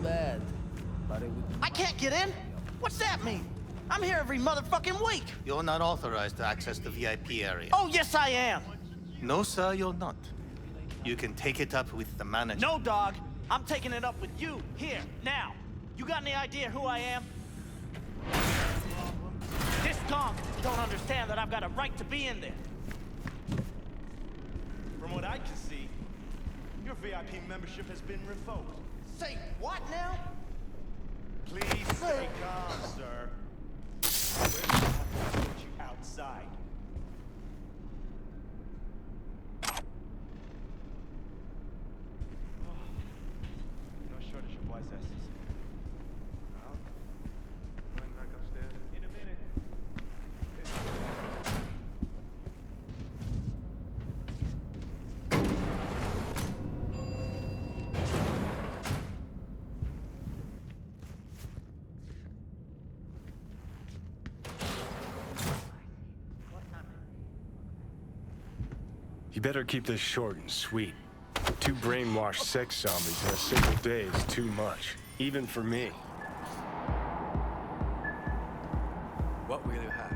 bad. But it would... I can't get in? What's that mean? I'm here every motherfucking week. You're not authorized to access the VIP area. Oh, yes, I am. No, sir, you're not. You can take it up with the manager. No, dog. I'm taking it up with you, here, now. You got any idea who I am? This gong don't understand that I've got a right to be in there. From what I can see, your VIP membership has been revoked. Say what now? Please stay calm, sir. We're gonna have to put you outside. No shortage of wise asses. Well, going back upstairs in a minute. You better keep this short and sweet. 2 brainwashed sex zombies in a single day is too much, even for me. What will you have?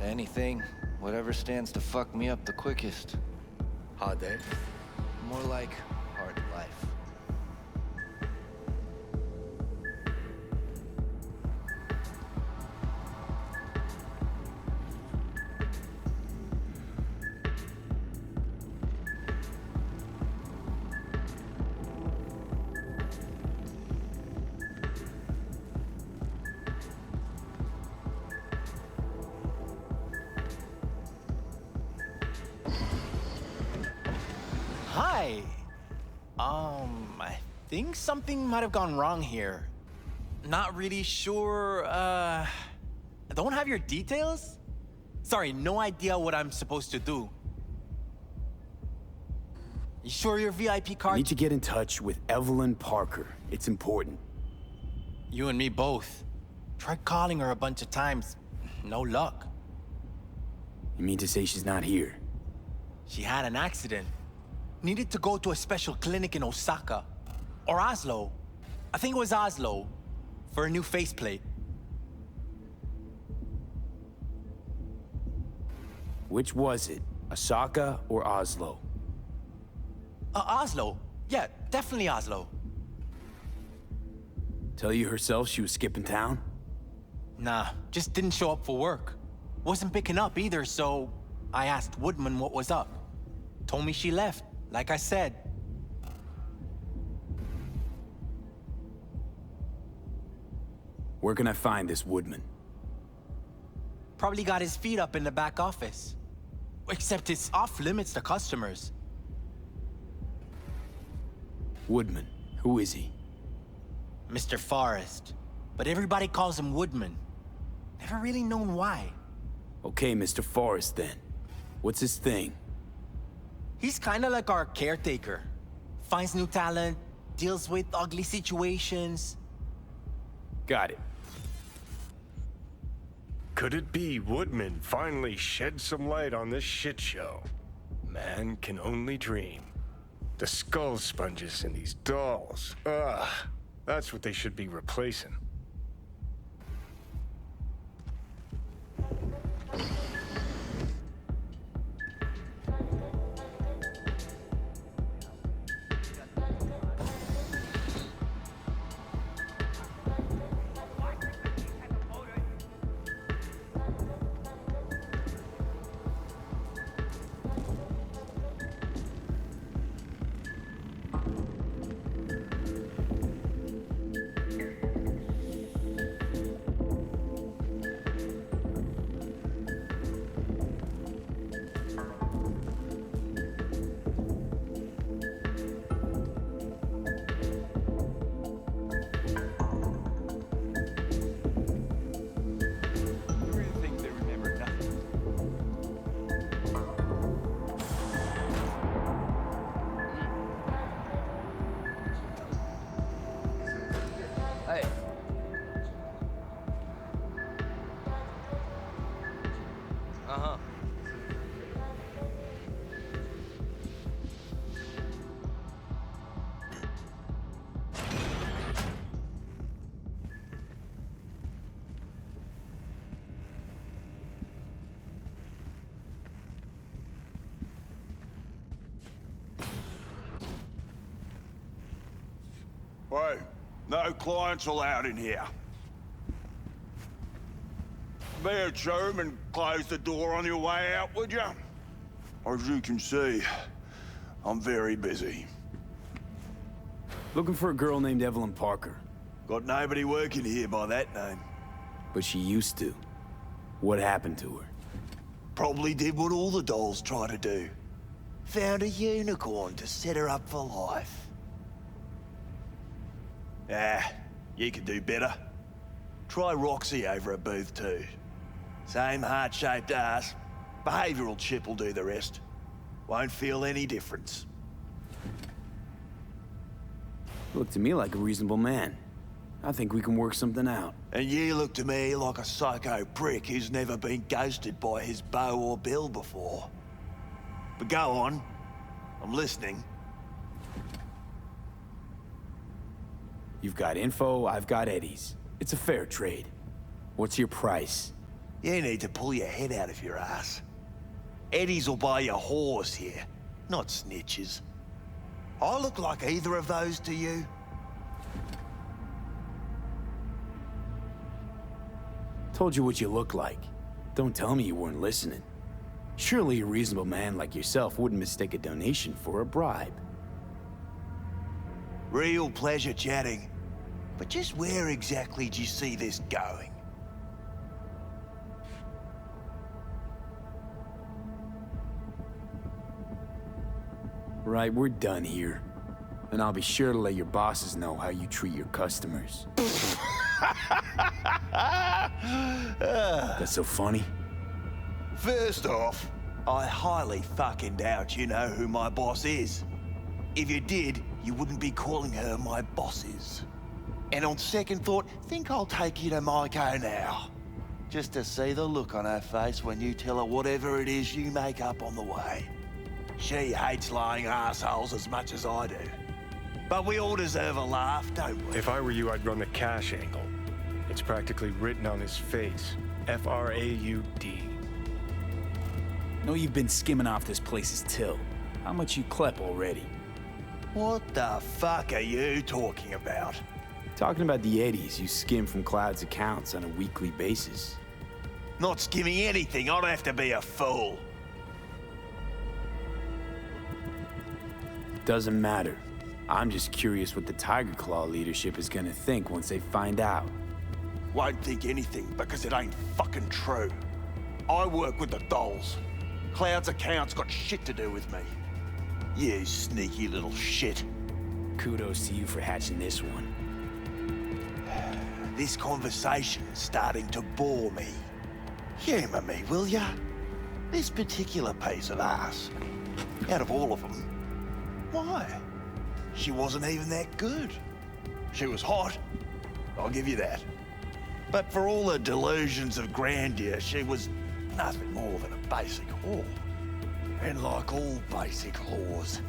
Anything. Whatever stands to fuck me up the quickest. Hard day? More like hard life. Hi. I think something might have gone wrong here. Not really sure, don't have your details? Sorry, no idea what I'm supposed to do. You sure your VIP card? You need to get in touch with Evelyn Parker. It's important. You and me both. Tried calling her a bunch of times. No luck. You mean to say she's not here? She had an accident. Needed to go to a special clinic in Osaka. Or Oslo. I think it was Oslo. For a new faceplate. Which was it? Osaka or Oslo? Oslo. Yeah, definitely Oslo. Tell you herself she was skipping town? Nah, just didn't show up for work. Wasn't picking up either, so I asked Woodman what was up. Told me she left, like I said. Where can I find this Woodman? Probably got his feet up in the back office. Except it's off limits to customers. Woodman, who is he? Mr. Forrest. But everybody calls him Woodman. Never really known why. Okay, Mr. Forrest then. What's his thing? He's kinda like our caretaker. Finds new talent, deals with ugly situations. Got it. Could it be Woodman finally shed some light on this shit show? Man can only dream. The skull sponges in these dolls. Ugh. That's what they should be replacing. Hey. Uh-huh. Hey, no clients allowed in here. Be a chum and close the door on your way out, would you? As you can see, I'm very busy. Looking for a girl named Evelyn Parker. Got nobody working here by that name. But she used to. What happened to her? Probably did what all the dolls try to do. Found a unicorn to set her up for life. Ah, you could do better. Try Roxy over at Booth too. Same heart-shaped ass. Behavioral chip will do the rest. Won't feel any difference. Looked to me like a reasonable man. I think we can work something out. And you look to me like a psycho prick who's never been ghosted by his beau or bill before. But go on. I'm listening. You've got info, I've got Eddie's. It's a fair trade. What's your price? You need to pull your head out of your ass. Eddie's will buy you a horse here, not snitches. I look like either of those to you? Told you what you look like. Don't tell me you weren't listening. Surely a reasonable man like yourself wouldn't mistake a donation for a bribe. Real pleasure chatting. But just where exactly do you see this going? Right, we're done here. And I'll be sure to let your bosses know how you treat your customers. That's so funny? First off, I highly fucking doubt you know who my boss is. If you did, you wouldn't be calling her my bosses. And on second thought, think I'll take you to Maiko now. Just to see the look on her face when you tell her whatever it is you make up on the way. She hates lying assholes as much as I do. But we all deserve a laugh, don't we? If I were you, I'd run the cash angle. It's practically written on his face. F-R-A-U-D. Know you've been skimming off this place's till. How much you clep already? What the fuck are you talking about? Talking about the Eddies you skim from Cloud's accounts on a weekly basis. Not skimming anything, I'd have to be a fool. Doesn't matter. I'm just curious what the Tiger Claw leadership is gonna think once they find out. Won't think anything because it ain't fucking true. I work with the dolls. Cloud's account's got shit to do with me. You sneaky little shit. Kudos to you for hatching this one. This conversation's starting to bore me. Humour me, will ya? This particular piece of ass, out of all of them, why? She wasn't even that good. She was hot, I'll give you that. But for all her delusions of grandeur, she was nothing more than a basic whore. And like all basic whores,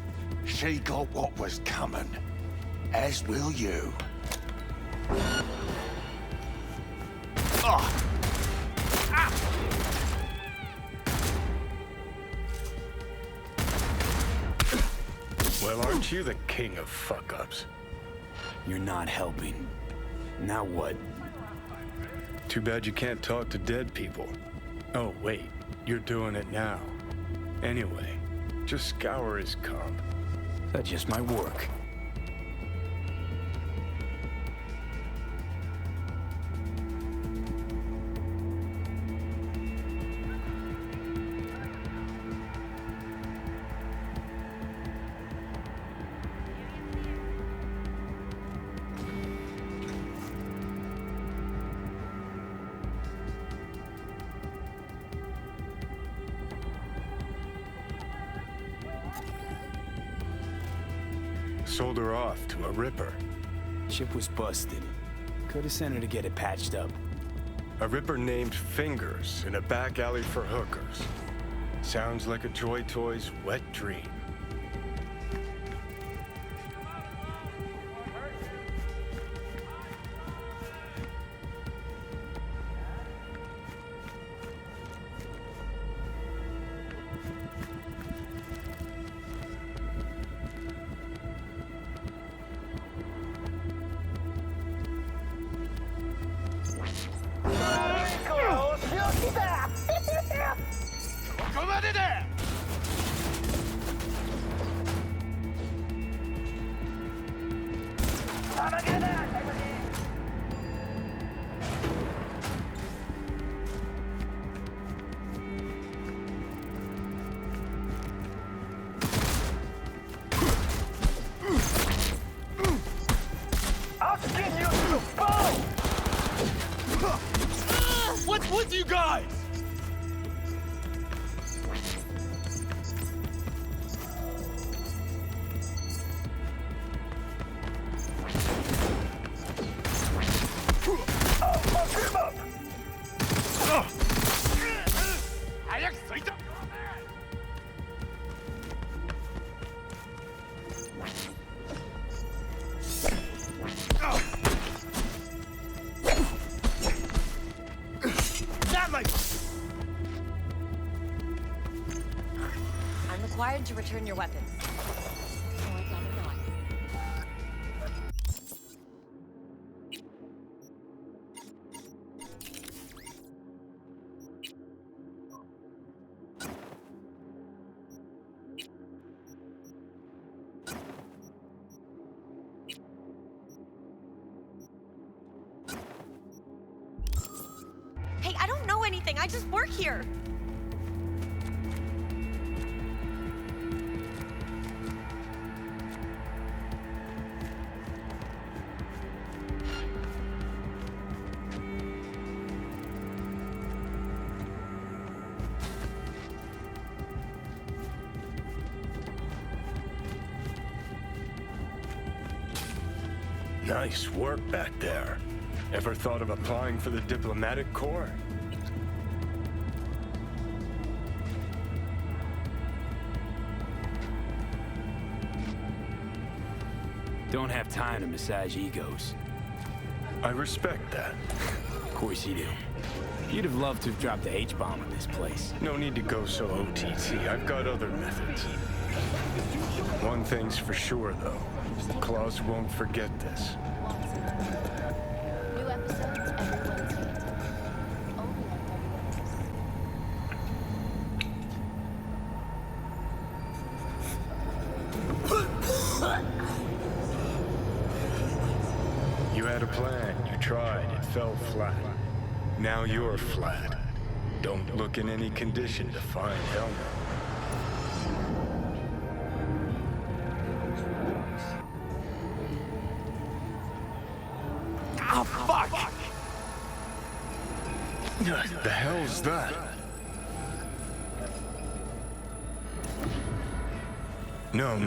she got what was coming, as will you. Oh. Well, aren't you the king of fuck-ups? You're not helping. Now what? Too bad you can't talk to dead people. Oh, wait. You're doing it now. Anyway, just scour his comp. That just might work. Sold her off to a Ripper. Chip was busted. Could have sent her to get it patched up. A Ripper named Fingers in a back alley for hookers. Sounds like a Joy Toy's wet dream. Somebody there! What's with you guys? I'm required to return your weapons. Or rather not. Hey, I don't know anything. I just work here. Nice work back there. Ever thought of applying for the diplomatic corps? Don't have time to massage egos. I respect that. Of course you do. You'd have loved to have dropped the H-bomb on this place. No need to go so OTT. I've got other methods. One thing's for sure, though. Claus won't forget this. New episodes every Wednesday at 10. Only on You had a plan, you tried, it fell flat. Now you're flat. Don't look in any condition to find Helmet. Oh, fuck! The hell's that? No,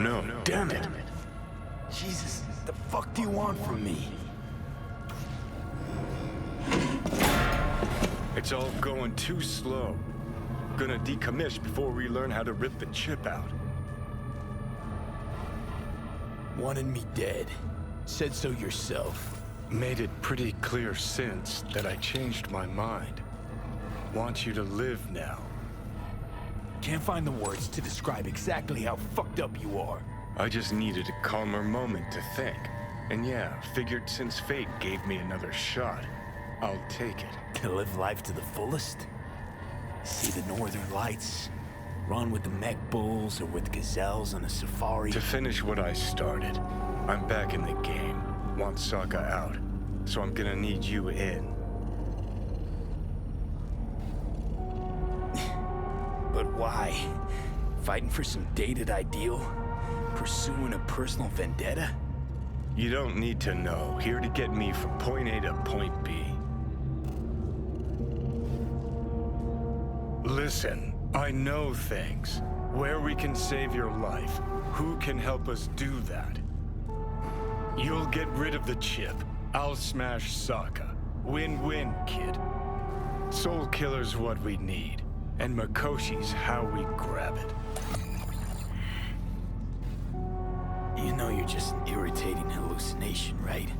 damn it. Jesus, the fuck do you want from me? It's all going too slow. Gonna decommission before we learn how to rip the chip out. Wanted me dead. Said so yourself. Made it pretty clear since that I changed my mind. Want you to live now. Can't find the words to describe exactly how fucked up you are. I just needed a calmer moment to think. And yeah, figured since fate gave me another shot, I'll take it. To live life to the fullest? See the northern lights? Run with the mech bulls or with gazelles on a safari? To finish what I started, I'm back in the game. Want Sokka out, so I'm gonna need you in. But why? Fighting for some dated ideal? Pursuing a personal vendetta? You don't need to know. Here to get me from point A to point B. Listen, I know things. Where we can save your life. Who can help us do that? You'll get rid of the chip. I'll smash Sokka. Win-win, kid. Soul Killer's what we need. And Makoshi's how we grab it. You know you're just an irritating hallucination, right?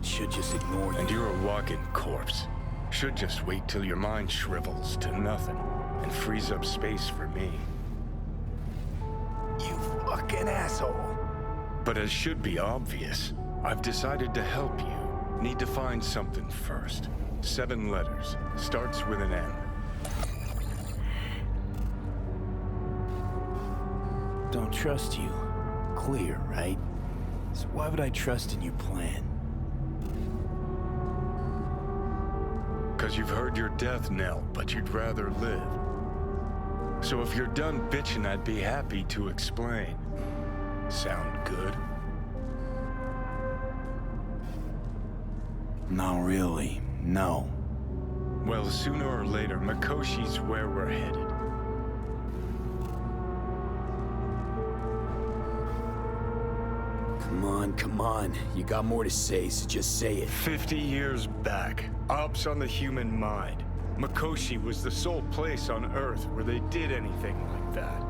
Should just ignore you. And you're a walking corpse. Should just wait till your mind shrivels to nothing and frees up space for me. You fucking asshole. But as should be obvious, I've decided to help you. Need to find something first. 7 letters. Starts with an M. Don't trust you. Clear, right? So why would I trust in your plan? Because you've heard your death knell, but you'd rather live. So if you're done bitching, I'd be happy to explain. Sound good? Not really, no. Well, sooner or later, Mikoshi's where we're headed. Come on. You got more to say, so just say it. 50 years back, ops on the human mind. Mikoshi was the sole place on Earth where they did anything like that.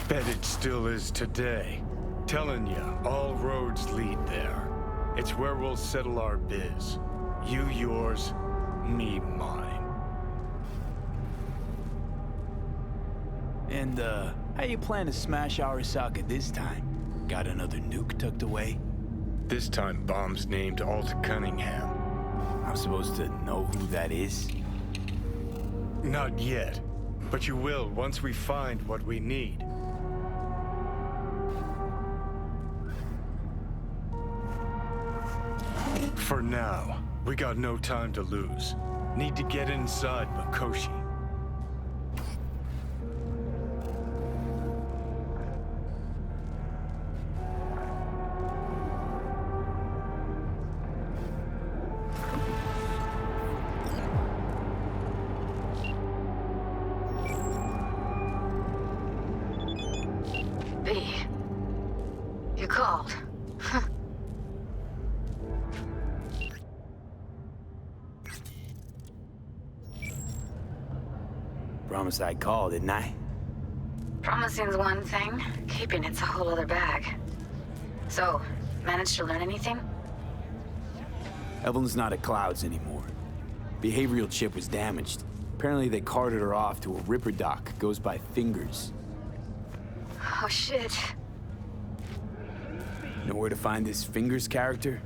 Bet it still is today. Telling ya, all roads lead there. It's where we'll settle our biz. You yours, me mine. And, how you plan to smash Arasaka this time? Got another nuke tucked away? This time, bomb's named Alt Cunningham. I'm supposed to know who that is? Not yet, but you will once we find what we need. For now, we got no time to lose. Need to get inside Mikoshi. V, you called. Promised I'd call, didn't I? Promising's one thing, keeping it's a whole other bag. So, managed to learn anything? Evelyn's not at Clouds anymore. Behavioral chip was damaged. Apparently they carted her off to a ripper dock. Goes by Fingers. Oh shit. Know where to find this Fingers character?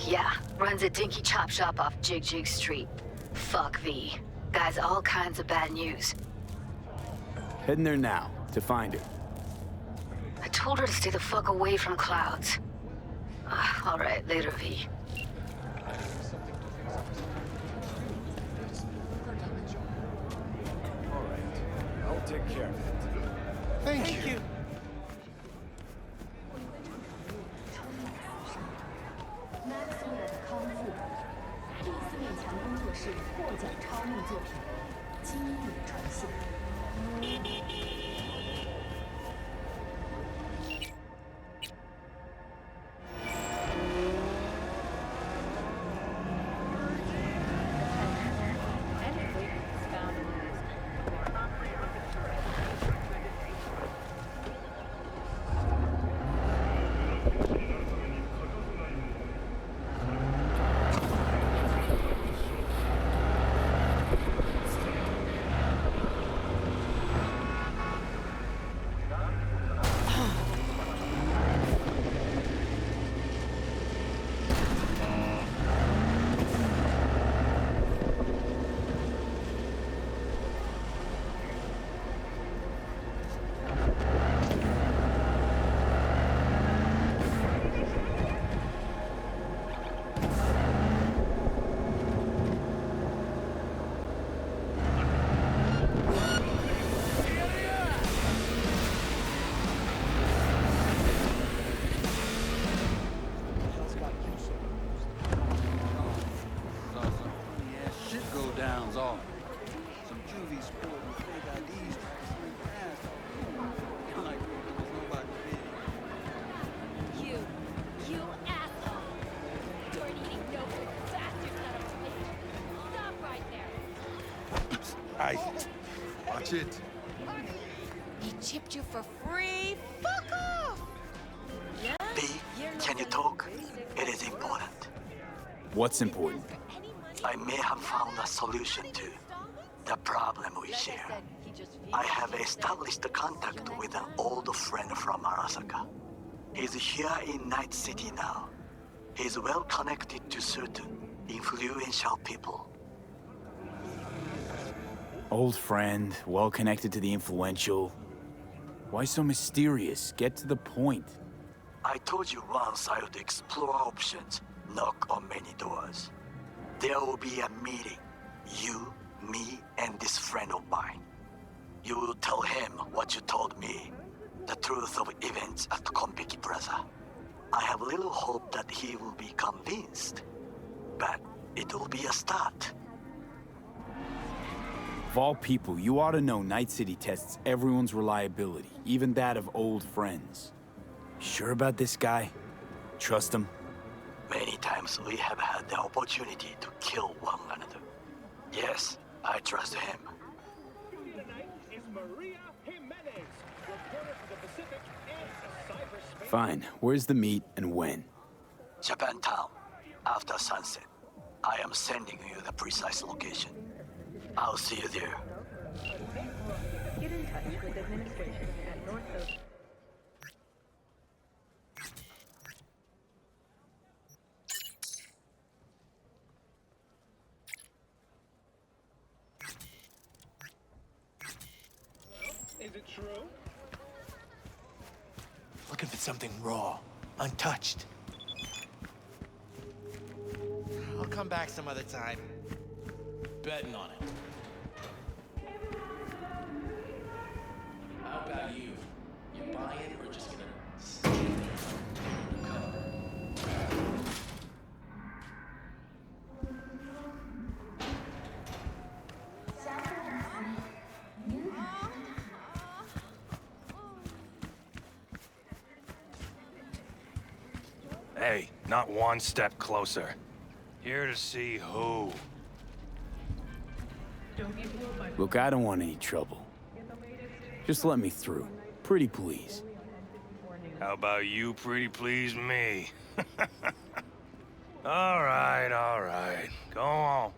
Yeah, runs a dinky chop shop off Jig Jig Street. Fuck V. Guy's all kinds of bad news. Heading there now, to find her. I told her to stay the fuck away from Clouds. All right, later, V. I'll take care of it. Thank you. 第四面墙工作室获奖超梦作品《机遇重现》。Watch it. He chipped you for free? Fuck off! B, can you talk? It is important. What's important? I may have found a solution to the problem we share. I have established a contact with an old friend from Arasaka. He's here in Night City now. He's well connected to certain influential people. Old friend, well connected to the influential. Why so mysterious? Get to the point. I told you once I would explore options, knock on many doors. There will be a meeting. You, me, and this friend of mine. You will tell him what you told me. The truth of events at Konpeki Plaza. I have little hope that he will be convinced. But it will be a start. Of all people, you ought to know Night City tests everyone's reliability, even that of old friends. Sure about this guy? Trust him? Many times we have had the opportunity to kill one another. Yes, I trust him. Fine. Where's the meet and when? Japantown, after sunset. I am sending you the precise location. I'll see you there. Get in touch with administration at North Ocean. Is it true? Looking for something raw, untouched. I'll come back some other time. Betting on it. How about you? You buying or just gonna stand there? Cover. Hey, not one step closer. Here to see who. Look, I don't want any trouble. Just let me through. Pretty please. How about you pretty please me? All right. Go on.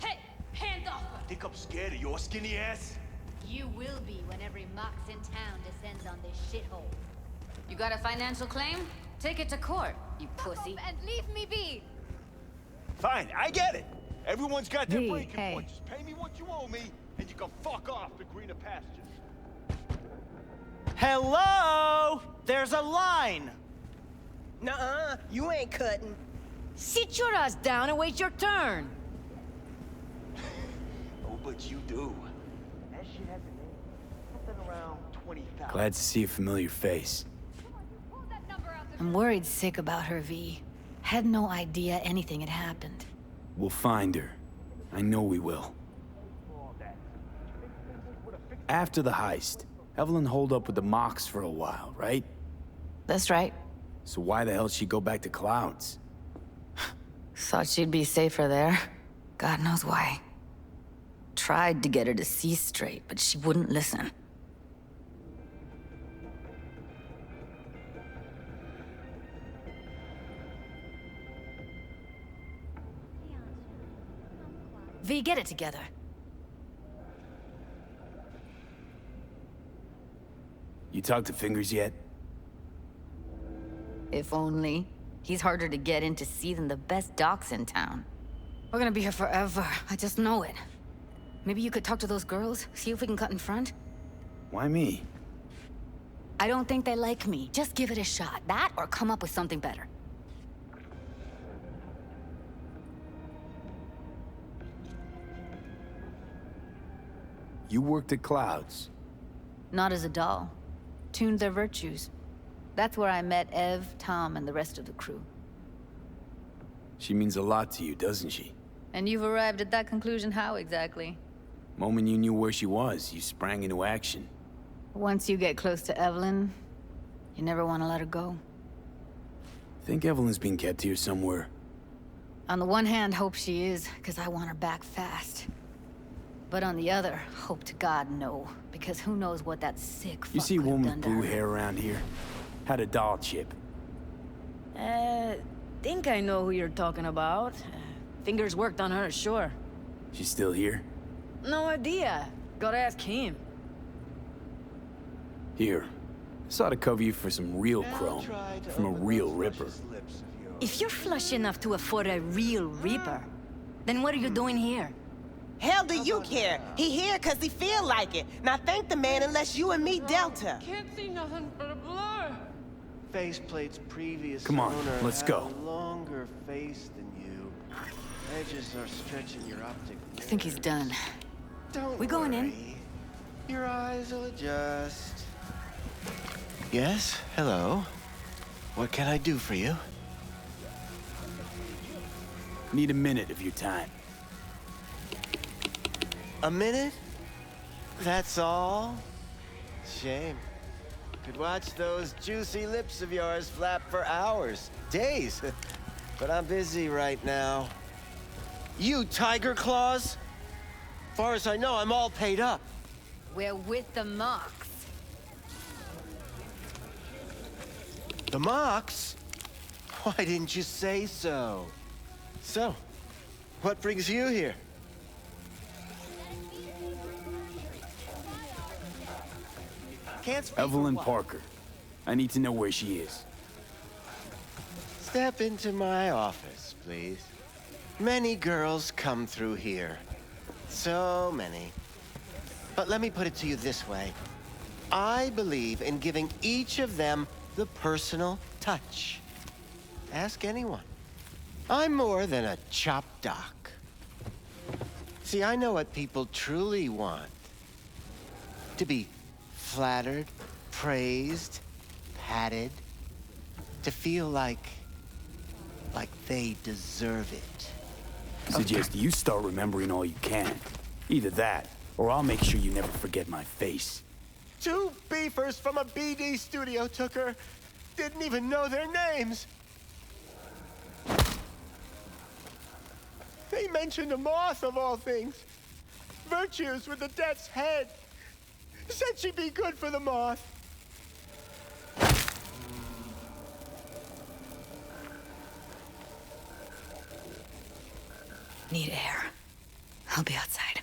Hey, hands off! Think I'm scared of your skinny ass? You will be when every Mox in town descends on this shithole. You got a financial claim? Take it to court, you pussy. And leave me be! Fine, I get it. Everyone's got their breaking hey. point. Just pay me what you owe me, and you can fuck off to greener pastures. Hello? There's a line. Nuh-uh, you ain't cutting. Sit your ass down and wait your turn! Oh, but you do. That shit has a name. Something around 20,000. Glad to see a familiar face. I'm worried sick about her, V. Had no idea anything had happened. We'll find her. I know we will. After the heist, Evelyn holed up with the Mox for a while, right? That's right. So why the hell did she go back to Clouds? Thought she'd be safer there. God knows why. Tried to get her to see straight, but she wouldn't listen. V, get it together. You talked to Fingers yet? If only. He's harder to get in to see than the best docs in town. We're gonna be here forever. I just know it. Maybe you could talk to those girls, see if we can cut in front? Why me? I don't think they like me. Just give it a shot. That or come up with something better. You worked at Clouds. Not as a doll. Tuned their virtues. That's where I met Ev, Tom, and the rest of the crew. She means a lot to you, doesn't she? And you've arrived at that conclusion how exactly? Moment you knew where she was, you sprang into action. Once you get close to Evelyn, you never want to let her go. Think Evelyn's being kept here somewhere. On the one hand, hope she is, because I want her back fast. But on the other, hope to God no, because who knows what that sick fuck You see a could have woman done with to blue her. hair around here? Had a doll chip. Think I know who you're talking about. Fingers worked on her, sure. She's still here? No idea. Gotta ask him. Here. This ought to cover you for some real chrome, from a real ripper. If you're flush enough to afford a real reaper, then what are you doing here? Hell do you care? He here cause he feel like it. Now thank the man unless you and me dealt her. Can't see nothing but a blur. Faceplate's previous Come on, owner let's had go. a longer face than you. Edges are stretching your optic I think he's done. Don't We going in? worry. Your eyes will adjust. Yes, hello. What can I do for you? Need a minute of your time. A minute? That's all? Shame. Could watch those juicy lips of yours flap for hours, days. But I'm busy right now. You tiger claws? Far as I know, I'm all paid up. We're with the Mox. The Mox? Why didn't you say so? So, what brings you here? Can't speak Evelyn for what? Parker. I need to know where she is. Step into my office, please. Many girls come through here. So many. But let me put it to you this way. I believe in giving each of them the personal touch. Ask anyone. I'm more than a chop doc. See, I know what people truly want. To be flattered, praised, patted. To feel like they deserve it. Suggest you start remembering all you can. Either that, or I'll make sure you never forget my face. 2 beefers from a BD studio took her. Didn't even know their names. They mentioned a moth of all things. Virtues with the death's head. Said she'd be good for the moth. Need air. I'll be outside.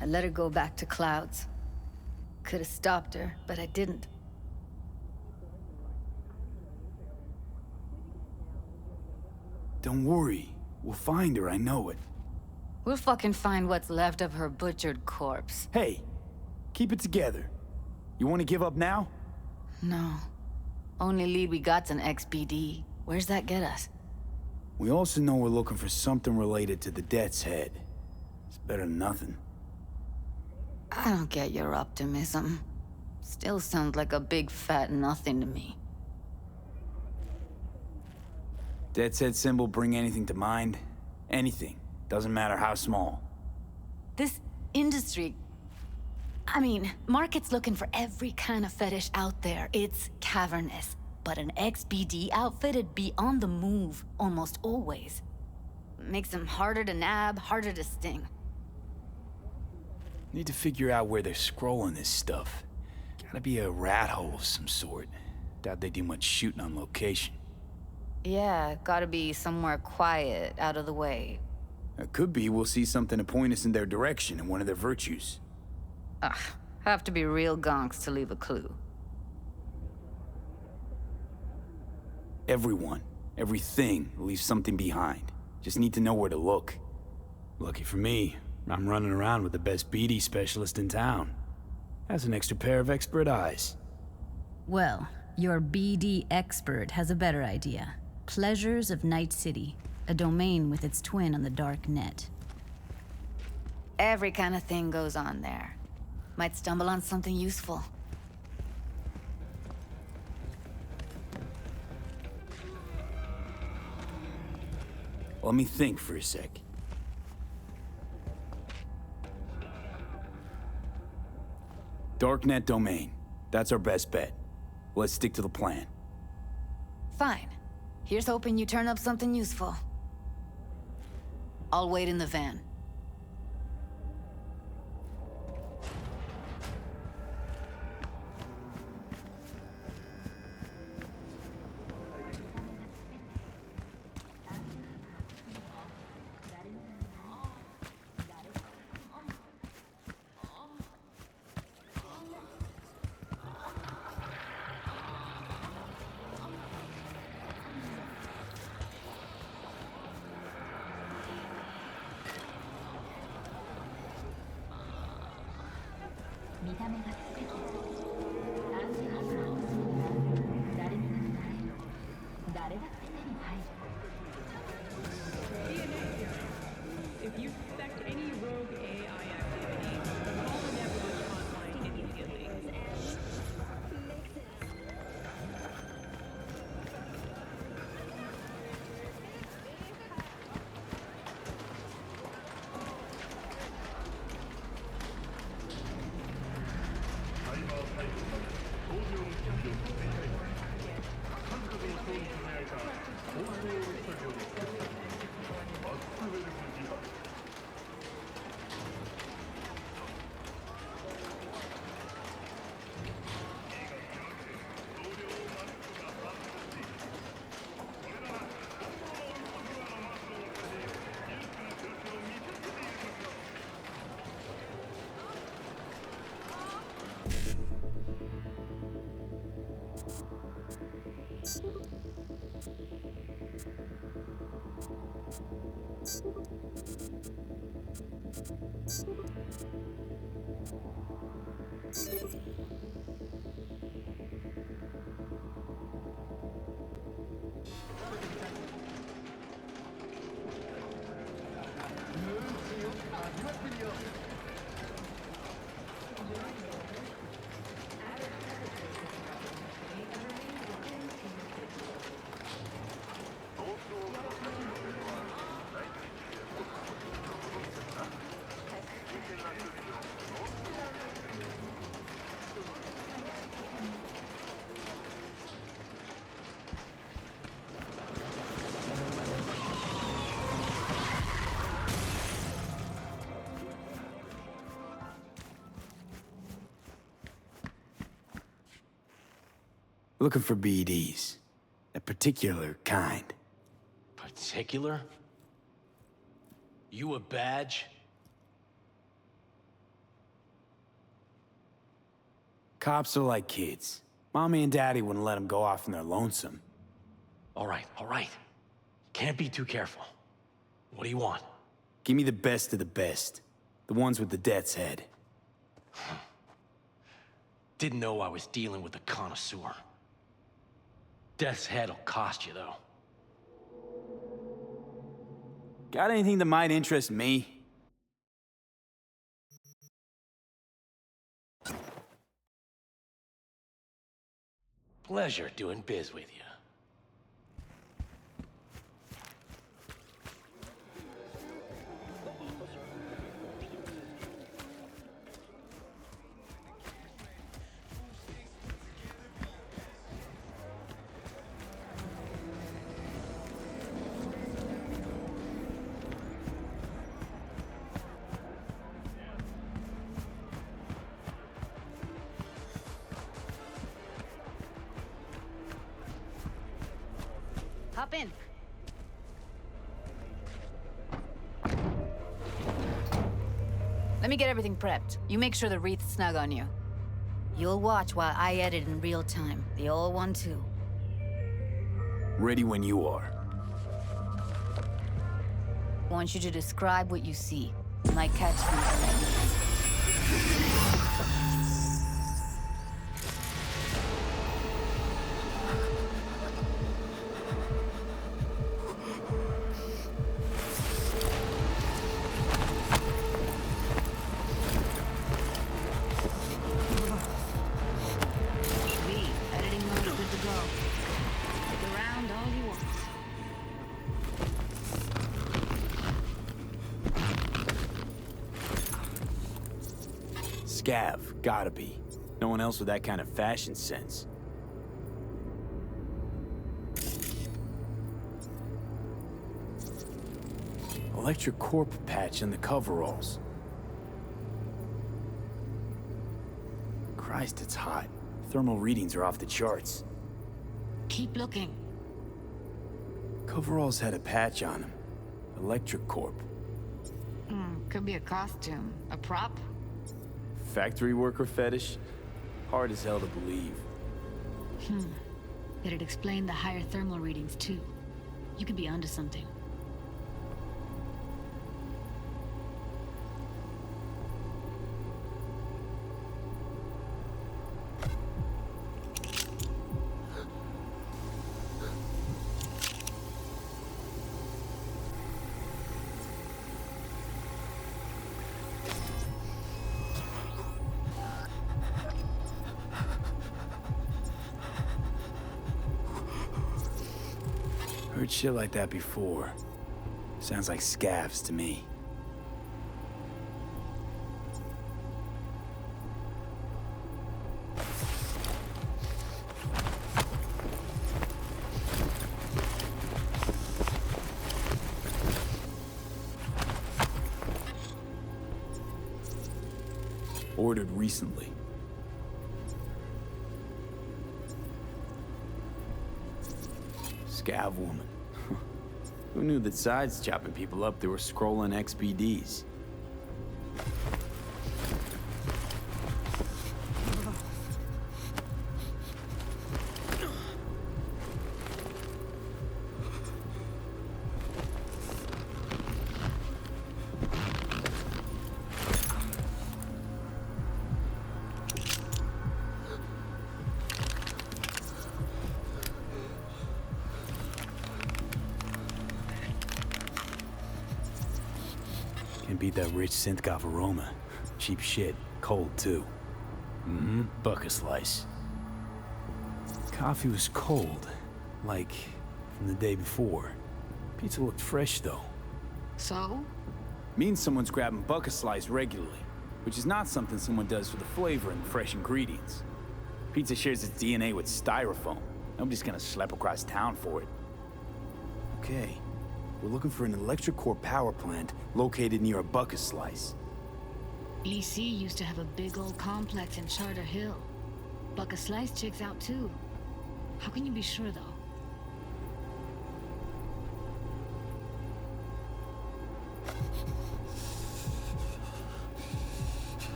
I let her go back to Clouds. Could have stopped her, but I didn't. Don't worry. We'll find her, I know it. We'll fucking find what's left of her butchered corpse. Hey, keep it together. You want to give up now? No. Only lead we got's an XBD. Where's that get us? We also know we're looking for something related to the Death's Head. It's better than nothing. I don't get your optimism. Still sounds like a big fat nothing to me. Death's Head symbol bring anything to mind? Anything. Doesn't matter how small. This industry... I mean, market's looking for every kind of fetish out there. It's cavernous. But an XBD outfit'd be on the move almost always. Makes them harder to nab, harder to sting. Need to figure out where they're scrolling this stuff. Gotta be a rat hole of some sort. Doubt they do much shooting on location. Yeah, gotta be somewhere quiet, out of the way. It could be we'll see something to point us in their direction in one of their virtues. Ugh, have to be real gonks to leave a clue. Everyone, everything leaves something behind. Just need to know where to look. Lucky for me, I'm running around with the best BD specialist in town. Has an extra pair of expert eyes. Well, your BD expert has a better idea. Pleasures of Night City, a domain with its twin on the dark net. Every kind of thing goes on there. Might stumble on something useful. Let me think for a sec. Darknet domain. That's our best bet. Let's stick to the plan. Fine. Here's hoping you turn up something useful. I'll wait in the van. If you suspect any rogue AI activity, call the network hotline immediately. Looking for BDs. A particular kind. Particular? You a badge? Cops are like kids. Mommy and Daddy wouldn't let them go off in their lonesome. All right. Can't be too careful. What do you want? Give me the best of the best. The ones with the death's head. Didn't know I was dealing with a connoisseur. Death's head'll cost you, though. Got anything that might interest me? Pleasure doing biz with you. Hop in. Let me get everything prepped. You make sure the wreath's snug on you. You'll watch while I edit in real time. The old one, too. Ready when you are. Want you to describe what you see. My catchphrase. Scav, gotta be. No one else with that kind of fashion sense. Electric Corp patch in the coveralls. Christ, it's hot. Thermal readings are off the charts. Keep looking. Coveralls had a patch on them. Electric Corp. Could be a costume. A prop? Factory worker fetish? Hard as hell to believe. It'd explain the higher thermal readings, too. You could be onto something. Heard shit like that before. Sounds like scavs to me. Ordered recently. Scav woman. Who knew that sides chopping people up, they were scrolling XBDs? Can't beat that rich synth-goth aroma. Cheap shit. Cold, too. Bucket slice. Coffee was cold. Like, from the day before. Pizza looked fresh, though. So? Means someone's grabbing bucket slice regularly. Which is not something someone does for the flavor and fresh ingredients. Pizza shares its DNA with styrofoam. Nobody's gonna schlep across town for it. Okay. We're looking for an electric core power plant located near a bucket slice. EC used to have a big old complex in Charter Hill. Bucket Slice checks out too. How can you be sure though?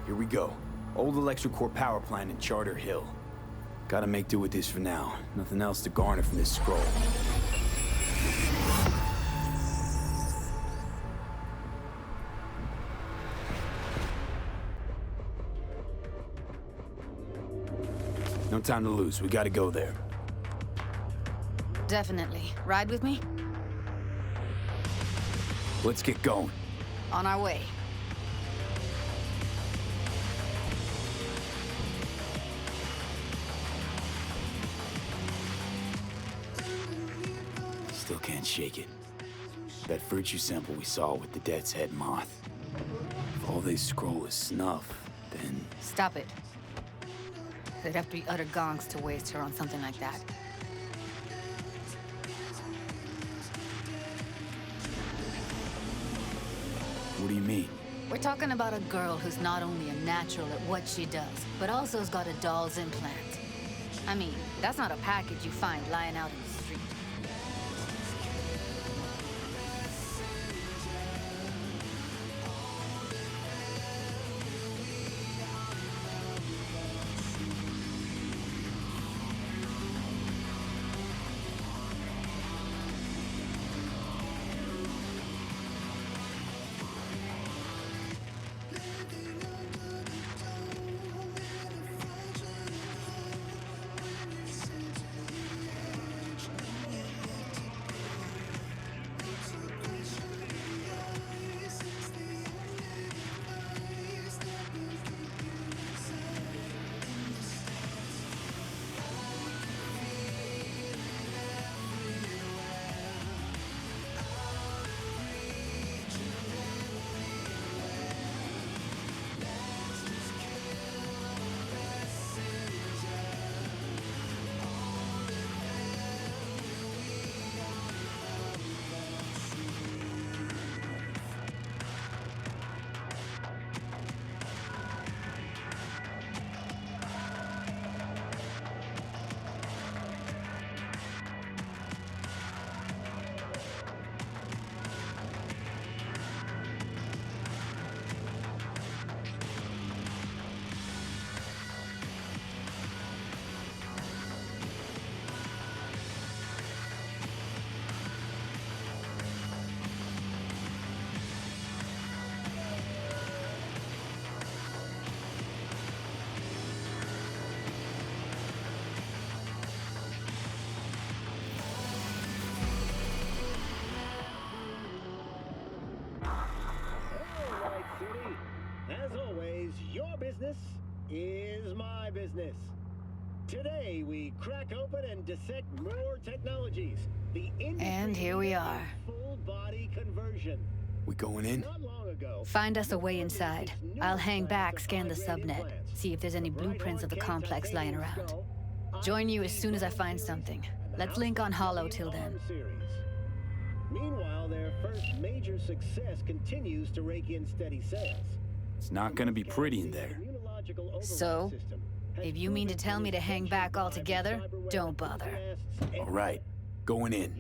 Here we go. Old electric core power plant in Charter Hill. Gotta make do with this for now. Nothing else to garner from this scroll. No time to lose. We gotta go there. Definitely. Ride with me? Let's get going. On our way. Still can't shake it. That virtue sample we saw with the Death's Head moth. If all they scroll is snuff, Then... Stop it. They'd have to be utter gonks to waste her on something like that. What do you mean? We're talking about a girl who's not only a natural at what she does, but also has got a doll's implant. I mean, that's not a package you find lying out in the street. As always, your business is my business. Today, we crack open and dissect more technologies. And here we are. Full body conversion. We going in? Find us a way inside. I'll hang back, scan the subnet, see if there's any blueprints of the complex lying around. Join you as soon as I find something. Let's link on Hollow till then. Meanwhile, their first major success continues to rake in steady sales. It's not gonna be pretty in there. So? If you mean to tell me to hang back altogether, don't bother. All right, going in.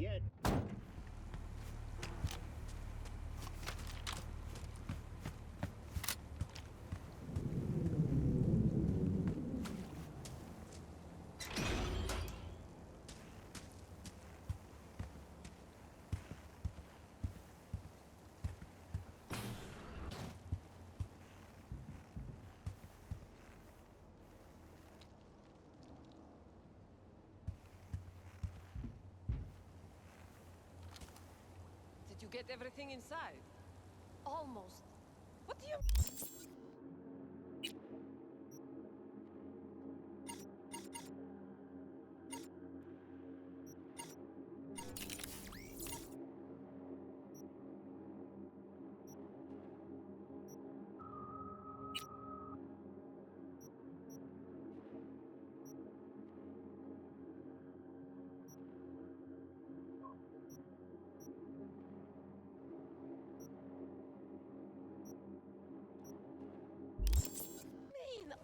Did you get everything inside? Almost. What do you...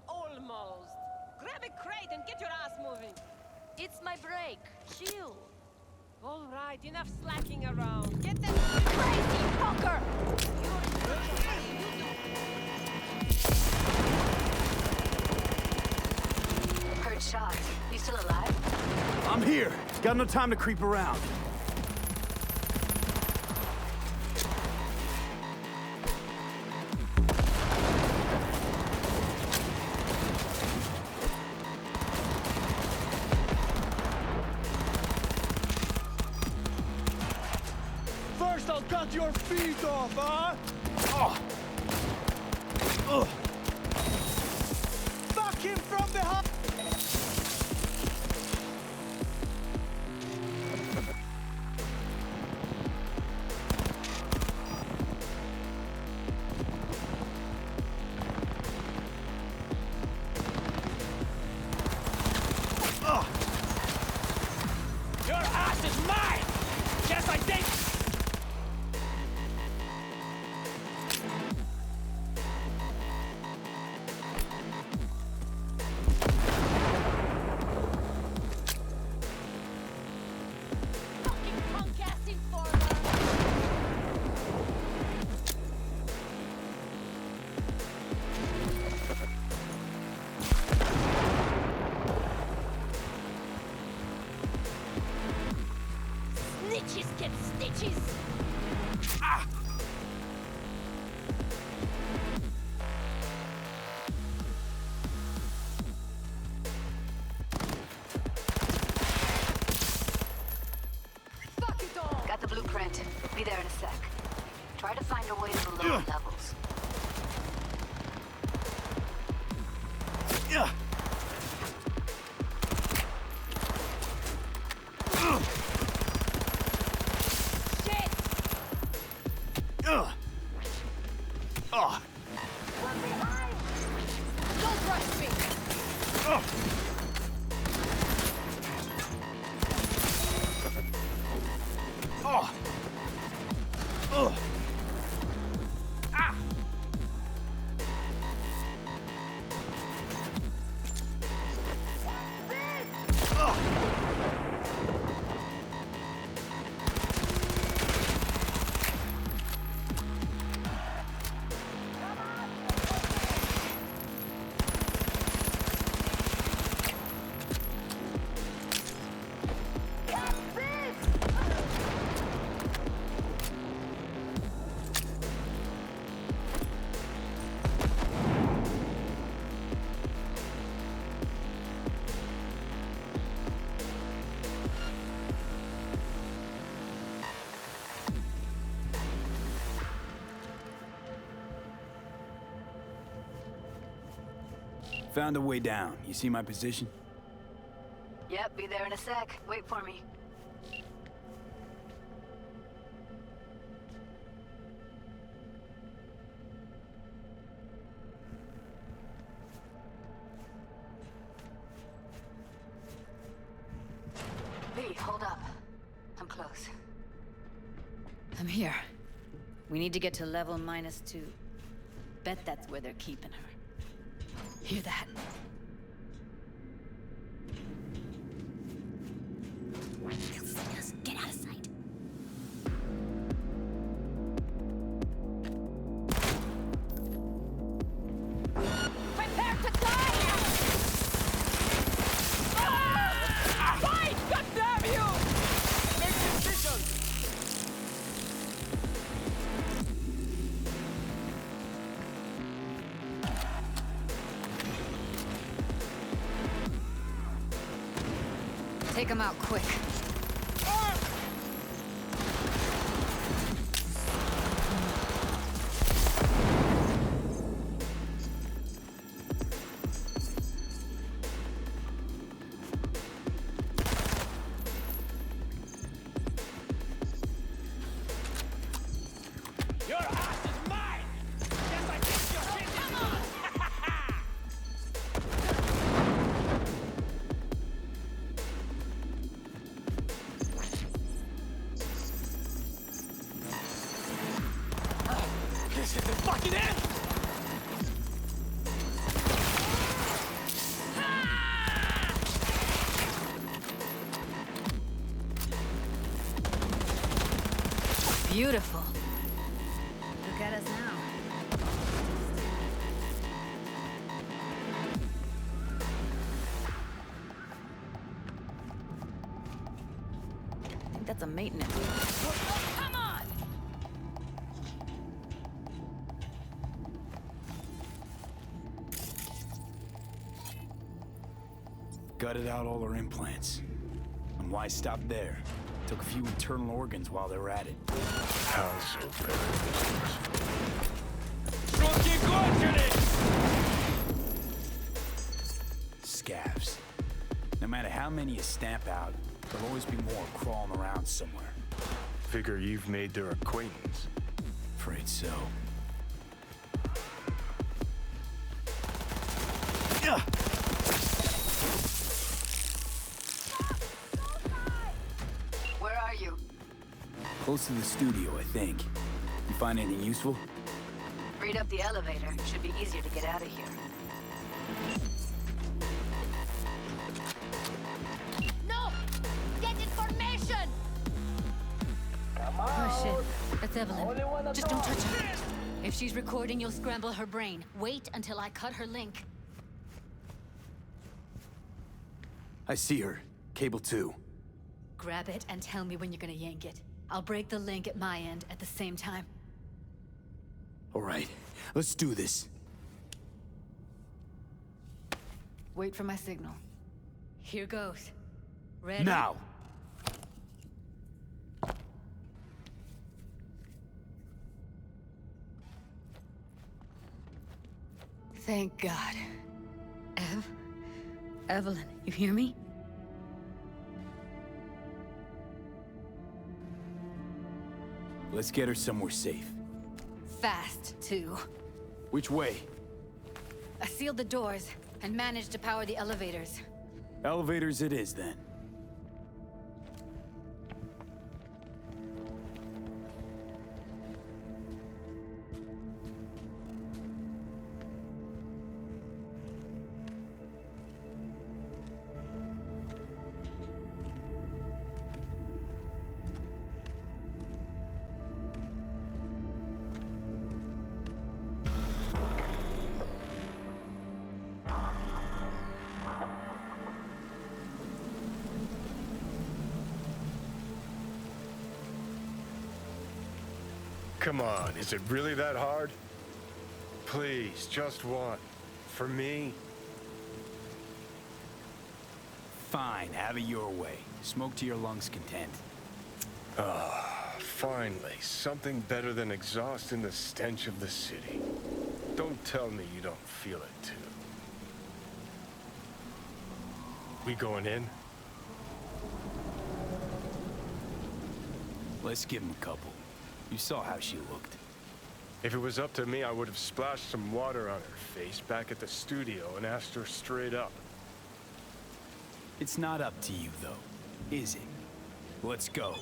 Almost. Grab a crate and get your ass moving. It's my break. Chill. All right, enough slacking around. Get them Crazy fucker! Heard shots. You still alive? I'm here. Got no time to creep around. First, I'll cut your feet off, huh? Oh. Ugh. Fuck him from behind! bitches! Fuck it all! Got the blueprint. Be there in a sec. Try to find a way to the lower levels. Yeah. Shit! Oh. One behind! Don't rush me! Oh. Oh. Ah. Found a way down. You see my position? Yep, be there in a sec. Wait for me. V, hold up. I'm close. I'm here. We need to get to level -2. Bet that's where they're keeping her. Hear that? They'll see us. Get out of sight. Prepare to die! Fight! God damn you! Make decisions! Take them out quick. Your ass is mine! Yes, I think your shit is good! This is the fucking end! Beautiful. Look at us now. I think that's a maintenance. Come on! Gutted out all her implants. And why stop there? Took a few internal organs while they were at it. How's so Scavs. No matter how many you stamp out, there'll always be more crawling around somewhere. Figure you've made their acquaintance. Afraid so. Where are you? Close to the studio, I think. You find anything useful? Read up the elevator. Should be easier to get out of here. No! Get information! Oh shit. That's Evelyn. Just don't touch her. If she's recording, you'll scramble her brain. Wait until I cut her link. I see her. Cable 2. Grab it and tell me when you're gonna yank it. I'll break the link at my end at the same time. All right, let's do this. Wait for my signal. Here goes. Ready? Now! Thank God. Evelyn, you hear me? Let's get her somewhere safe. Fast, too. Which way? I sealed the doors and managed to power the elevators. Elevators it is, then. Come on, is it really that hard? Please, just one. For me? Fine, have it your way. Smoke to your lungs' content. Ah, finally, something better than exhaust in the stench of the city. Don't tell me you don't feel it, too. We going in? Let's give him a couple. You saw how she looked. If it was up to me, I would have splashed some water on her face back at the studio and asked her straight up. It's not up to you, though, is it? Let's go.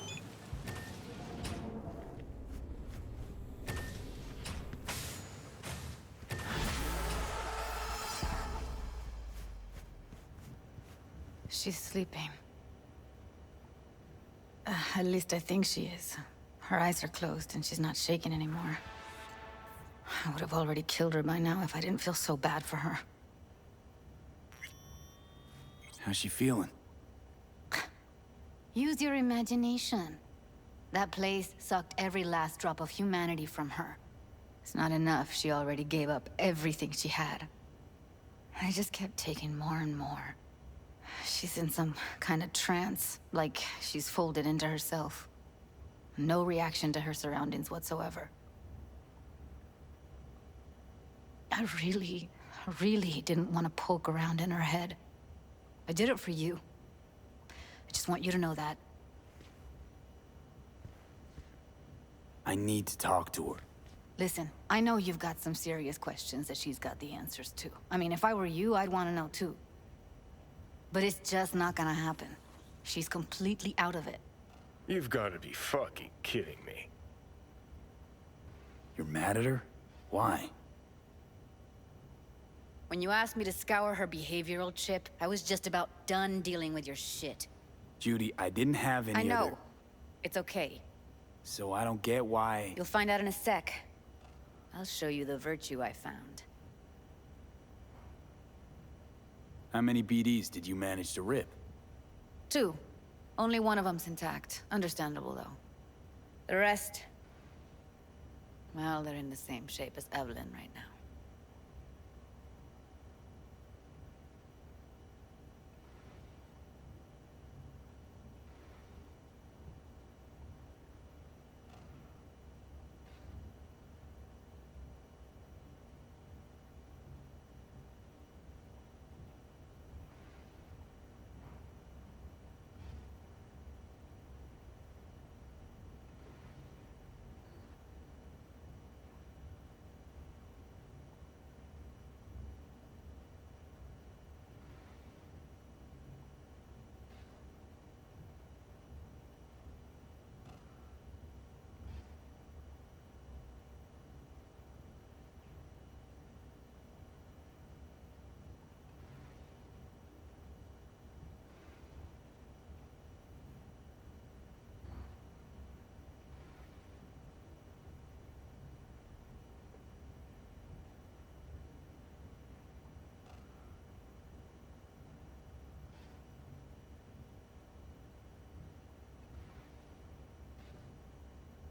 She's sleeping. At least I think she is. Her eyes are closed and she's not shaking anymore. I would have already killed her by now if I didn't feel so bad for her. How's she feeling? Use your imagination. That place sucked every last drop of humanity from her. It's not enough. She already gave up everything she had. I just kept taking more and more. She's in some kind of trance, like she's folded into herself. No reaction to her surroundings whatsoever. I really didn't want to poke around in her head. I did it for you. I just want you to know that. I need to talk to her. Listen, I know you've got some serious questions that she's got the answers to. I mean, if I were you, I'd want to know too. But it's just not gonna happen. She's completely out of it. You've got to be fucking kidding me. You're mad at her? Why? When you asked me to scour her behavioral chip, I was just about done dealing with your shit. Judy, I didn't have any I know. other... It's okay. So I don't get why... You'll find out in a sec. I'll show you the virtue I found. How many BDs did you manage to rip? 2. Only one of them's intact. Understandable, though. The rest... well, they're in the same shape as Evelyn right now.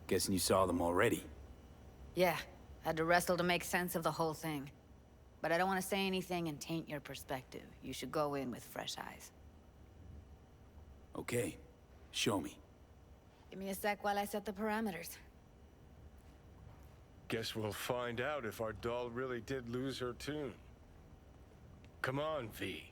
Guessing you saw them already. Yeah, had to wrestle to make sense of the whole thing. But I don't want to say anything and taint your perspective. You should go in with fresh eyes. Okay, show me. Give me a sec while I set the parameters. Guess we'll find out if our doll really did lose her tune. Come on, V.